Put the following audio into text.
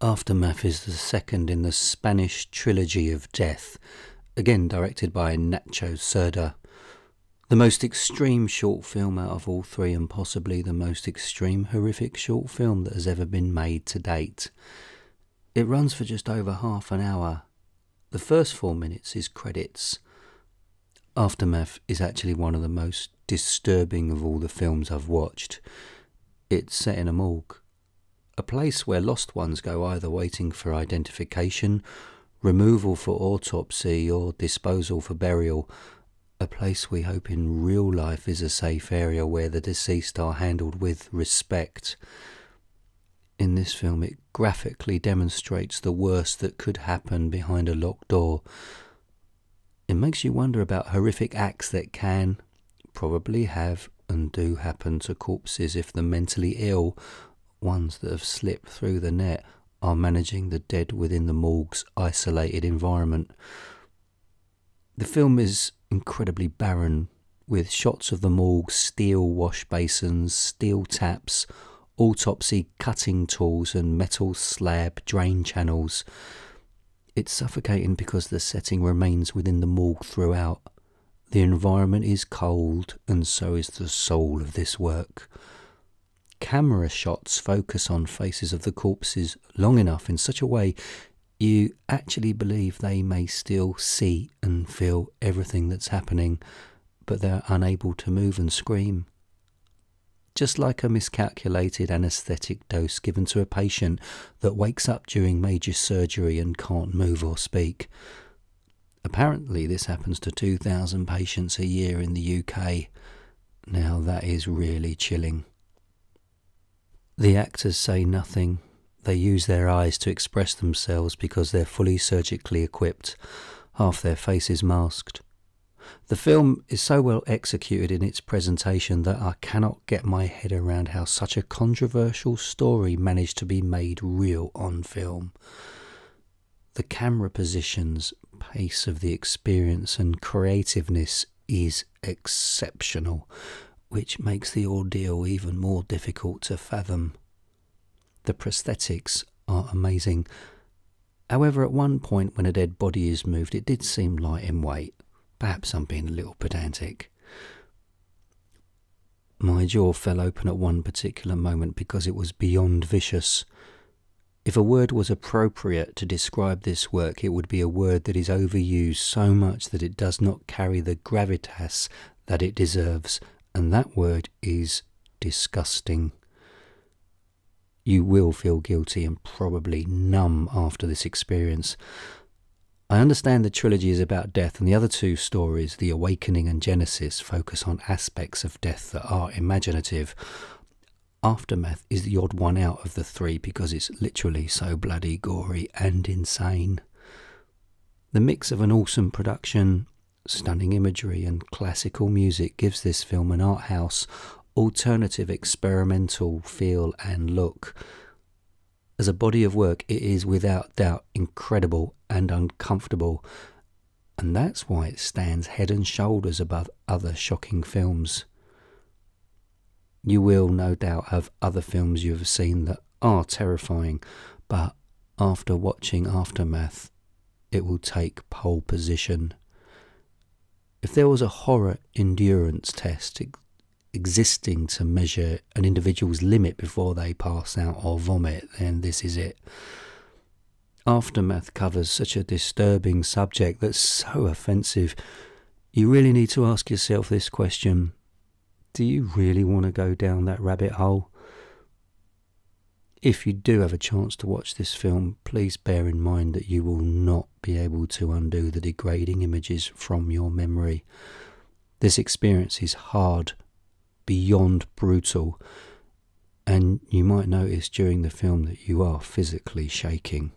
Aftermath is the second in the Spanish trilogy of death, again directed by Nacho Cerda. The most extreme short film out of all three, and possibly the most extreme horrific short film that has ever been made to date. It runs for just over half an hour. The first 4 minutes is credits. Aftermath is actually one of the most disturbing of all the films I've watched. It's set in a morgue, a place where lost ones go either waiting for identification, removal for autopsy, or disposal for burial. A place we hope in real life is a safe area where the deceased are handled with respect. In this film, it graphically demonstrates the worst that could happen behind a locked door. It makes you wonder about horrific acts that can, probably have, and do happen to corpses if the mentally ill, ones that have slipped through the net, are managing the dead within the morgue's isolated environment. The film is incredibly barren, with shots of the morgue's steel wash basins, steel taps, autopsy cutting tools and metal slab drain channels. It's suffocating because the setting remains within the morgue throughout. The environment is cold, and so is the soul of this work. Camera shots focus on faces of the corpses long enough in such a way you actually believe they may still see and feel everything that's happening, but they're unable to move and scream. Just like a miscalculated anaesthetic dose given to a patient that wakes up during major surgery and can't move or speak. Apparently this happens to 2,000 patients a year in the UK. Now that is really chilling. The actors say nothing. They use their eyes to express themselves because they're fully surgically equipped. Half their face is masked. The film is so well executed in its presentation that I cannot get my head around how such a controversial story managed to be made real on film. The camera positions, pace of the experience and creativeness is exceptional, which makes the ordeal even more difficult to fathom. The prosthetics are amazing. However, at one point when a dead body is moved, it did seem light in weight. Perhaps I'm being a little pedantic. My jaw fell open at one particular moment because it was beyond vicious. If a word was appropriate to describe this work, it would be a word that is overused so much that it does not carry the gravitas that it deserves, and that word is disgusting. You will feel guilty and probably numb after this experience. I understand the trilogy is about death, and the other two stories, The Awakening and Genesis, focus on aspects of death that are imaginative. Aftermath is the odd one out of the three because it's literally so bloody gory and insane. The mix of an awesome production, stunning imagery and classical music gives this film an art house, alternative experimental feel and look. As a body of work, it is without doubt incredible and uncomfortable, and that's why it stands head and shoulders above other shocking films. You will no doubt have other films you have seen that are terrifying, but after watching Aftermath, it will take pole position. If there was a horror endurance test existing to measure an individual's limit before they pass out or vomit, then this is it. Aftermath covers such a disturbing subject that's so offensive. You really need to ask yourself this question: do you really want to go down that rabbit hole? If you do have a chance to watch this film, please bear in mind that you will not be able to undo the degrading images from your memory. This experience is hard, beyond brutal, and you might notice during the film that you are physically shaking.